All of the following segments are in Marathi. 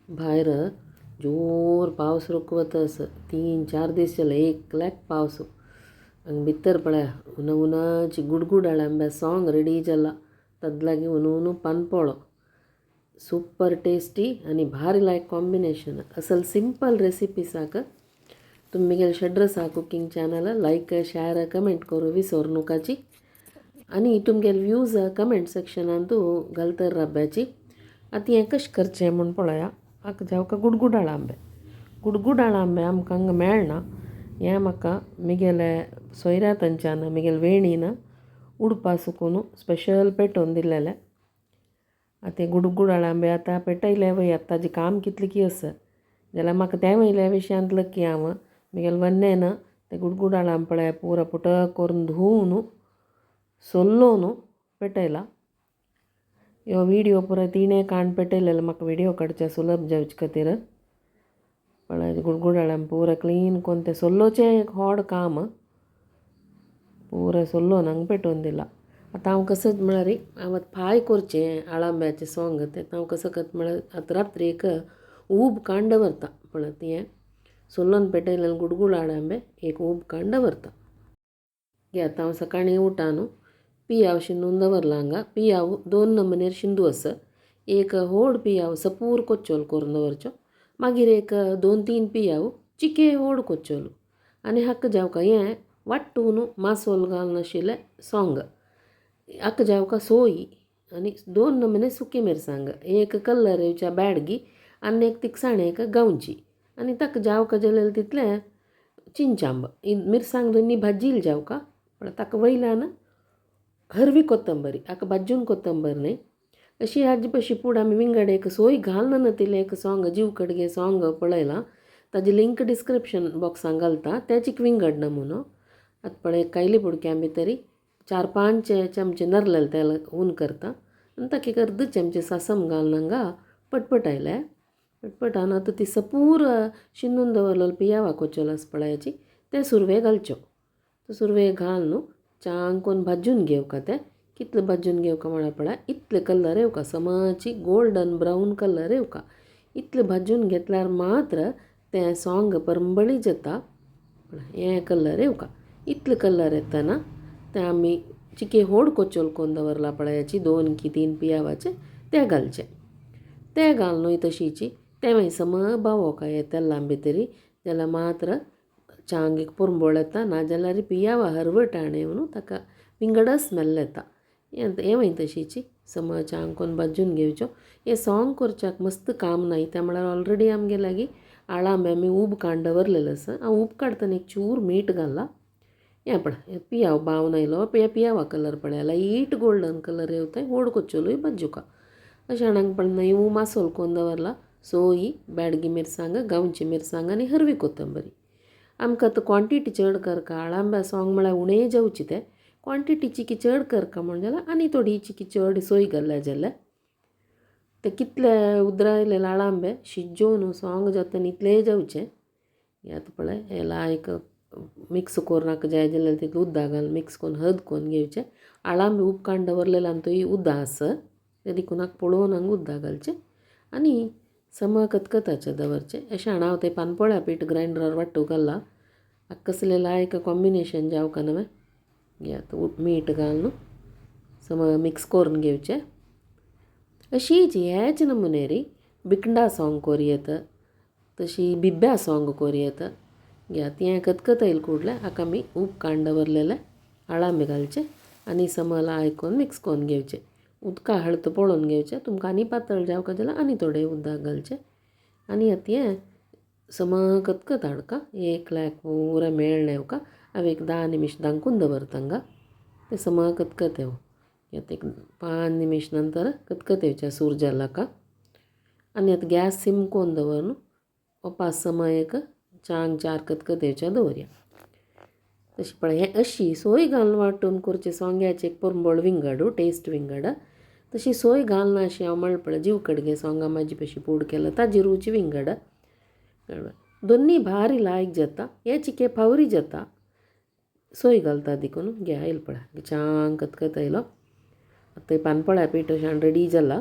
भायर जोर पावस रोखवतस 3-4 दीस जाले एकल्याक पावस हंग भितर पळय उनाची गुडगुडाळ आंब्या सॉंग रेडी जाला तदलागी उनु पनपोळो सूपर टेस्टी आणि भारी लायक कॉम्बिनेशन असल सिंपल रेसिपी साक तुमगेल शेड्रसा cooking channel like share comment करू विसरू नकाची आणि तुमगेल व्ह्यूज कमेंट सेक्शनांतू घालतर रब्याची आता हें कशें करचें म्हूण पळया हाका जावका गुडगुडाळ आंबे आमकां हांगा मेळना हें म्हाका म्हगेले सोयऱ्या थंयच्यान म्हगेल वेणीन उडपा सुकून स्पेशल पेटोवन दिलेले आतां हे गुडगुडाळ आंबे आतां पेटयले वय आतां ताजें काम कितलें की आसा जाल्यार म्हाका त्या वयल्या विशयांत लकी हांव म्हगेल वन्नेन ते गुडगुडाळ आंबे पळय पुरो पुटक करून धुवन सोल्लोन पेटयला ह्यो व्हिडिओ पुरो तिणें काण पेटयलेलो म्हाका व्हिडिओ काडचे सुलभ जावचे खातीर पळय गुडगुडाळ आंबे पुरो क्लीन करून ते सोल्लोचें एक व्हड काम पुरो सोल्लोन हांगा पेटोवन दिला आतां हांव कसत म्हळ्यार हांव फ्राय करचें आळांब्याचें सोंग तें हांव कसो करता म्हळ्यार आतां रात्री एक ऊब कांड व्हरता पळय हें सोल्लोन पेटयलेले गुडगुडाळ आंबे एक ऊब कांड व्हरता घे आतां हांव सकाळीं उठान पियाव शिंदून दवरला हांगा पियाव 2 नमुनेर शिंदू आसा एक व्हड पियाव सपूर कोच्चोल करून दवरच्यो मागीर एक 2-3 पियाव चिके व्हड कोच्चोल आनी हाका जावका हें वाट्टून मासोल घालून आशिल्लें सोंग हाका जावका सोय आनी 2 नमुने सुकी मिरसांग एक कलर येवच्या बॅडगी आनी एक तिखसाणेक गांवची आनी ताका जावका जाल्यार तितलें चिंचांब मिरसांग दोनी भाजील जावका पण ताका वयल्यान हरवी कोथंबरी हाका भाजून कोथंबर न्ही अशी हाजी पशी पूड आमी विंगड एक सोय घालना तिले एक सोंग जीव कडगे सोंग पळयलां ताजी लिंक डिस्क्रिप्शन बॉक्सान घालता तेच विंगड नमुनो आतां पळय कायली पुडक्या भितरी 4-5 चमचे नरलेले तेल ऊन करता आनी ताका एक अर्द चमचे सासम घालून हांगा पटपटायले पटपटान आतां ती सपूर शिंदून दवरलेलो पियावा कोच्चोल आसा पळयाची ते सुरवे घालच्यो तो सुरवे घालून चांग करून भाजून घेवका ते कितले भाजून घेवका म्हळ्यार पळय इतले कलर येवका समाची गोल्डन ब्रावन कलर येवका इतले भाजून घेतल्यार मात्र तें सोंग परंबळी जाता हें कलर येवका इतले कलर येतना तें आमी चिके व्हड कोच्चोल करून दवरला पळयाची 2 की 3 पियावाचे ते घालचे ते घालून तशीची ते मागीर सम भावोका हे तेलां भितरी जाल्यार मात्र चांग एक पुरंबोळ येता नाजाल्यार पियावा हरवट आणी म्हणून ताका विंगड स्मेल येता हे मागीर तशीची सम चांग करून भाजून घेवच्यो हे सोंग करच्याक मस्त काम ना त्या म्हळ्यार ऑलरेडी आमगे लागीं आळांबे आमी ऊब काडून दवरलेलो आसा हांव ऊब काडटना एक चूर मीठ घाला हें पळय पियाव बावन आयलो पियावा कलर पळय लायट गोल्डन कलर येवता व्हड कोच्चोलूय भाज्जुका अशें हांगा पळय न्हू मासोल करून दवरला सोय बॅडगी मिरसांग गांवची मिरसांग आनी हरवी कोथंबरी आमकां आतां क्वॉन्टिटी चड करका आळांब्या सोंग म्हळ्यार उणें जावची ते क्वॉन्टिटी चिकी चड करका म्हण जाल्यार आनी थोडी चिकी चड सोय घाल्या जाल्यार ते कितले उदरायले आळांबे शिजोवन सोंग जाता इतलें जावचें हें आतां पळय हे लायक मिक्स करून नाका जाय जाल्यार तितून उदक घालून मिक्स करून हद करून घेवचें आळांबे उब काडून दवरलेलो आनी थंय उदक आसा तें देखून हांगा पळोवन हांगा उदक घालचें आनी सम खतखताचें दवरचें अशें हांव तें पानपोळ्या पीठ ग्रायंडरार वांटू घाला हाका कसलें लायक कॉम्बिनेशन जावका न्हय हें आतां मीठ घालून सम मिक्स करून घेवचें अशीच हेच नमुनेरी बिकंडा सोंग करूं येता तशी बिब्या सोंग करूं येता घे तें खतखतयले कुडले हाका आमी ऊब काडून दवरलेले आळांबे घालचे आनी समला आयकून मिक्स करून घेवचें उदका हळद पळोवन घेवचें तुमकां आनी पातळ जावका जाल्यार आनी थोडें उदक घालचें आनी आतां हें सम खतखत हाडका एकल्याक पुरो मेळ्ळें येवका हांव एक 10 निमिश धांकून दवरता हांगा तें सम खतखत येवं आतां एक 5 निमिश नंतर खतखत येवचें सूर जाला का आनी आतां गॅस सिम करून दवरून पास सम एक चांग 4 खतखत येवच्या दवरया तशें पळय हें अशी सोय घालून वांटून करचें सोंग्याचें एक पुरंबोळ विंगड टेस्ट विंगड तशी सोय घालना अशी हांव म्हणलें पळय जीव कडगे सोंगा म्हाजी पशी पूड केला ताजी रुची विंगड दोनी भारी लायक जाता हे चिके फावरी जाता सोय घालता देखून घे आयलो पळय चांग खतखत आयलो आतां पानपोळ्या पीठ अशें रेडी जाला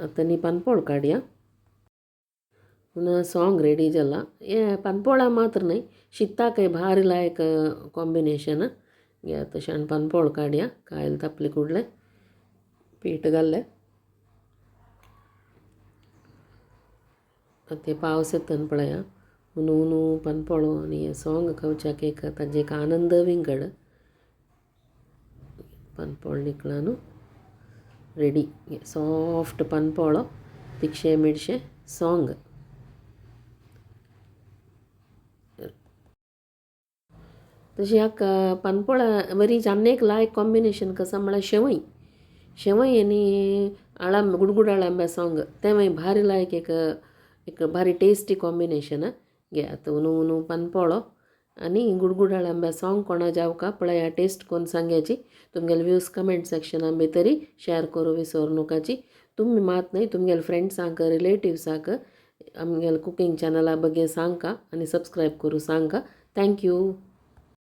आतां न्ही पानपोळ काडया पुन्हा सॉंग रेडी जाला हे पानपोळा मात्र नाही शिता काही भारी लायक कॉम्बिनेशन घ्या तशें पानपोळ काडया कायल तापले कुडले पीठ घाल्ले ते पावस येतन पळया उनु उनु पानपोळो आनी हे सॉंग खावच्याक एक ताजे एक आनंद विंगड पानपोळ निकला न्हू रेडी सॉफ्ट पानपोळो तिक्षे मिडशे सॉंग तशी ह्या पानपोळा बरीच आनी एक लायक कॉम्बिनेशन कसं म्हळ्यार शेवय आनी आळांब गुडगुड आळांब्या सॉंग तें मागीर भारी लायक एक भारी टेस्टी कॉम्बिनेशन घे आतां उनु उनु पानपोळो आनी गुडगुड आळांब्या सॉंग कोणा जावका पळया टेस्ट कोन्न सांग्याची तुमगेले व्यूज कमेंट सेक्शनान भितरी शेअर करूं विसरू नोकाची तुमी मात न्हय तुमगेले फ्रेंड्सांक रिलेटिव्सांक आमगेले कुकींग चॅनला बगे सांगका आनी सबस्क्रायब करूं सांगका थँक्यू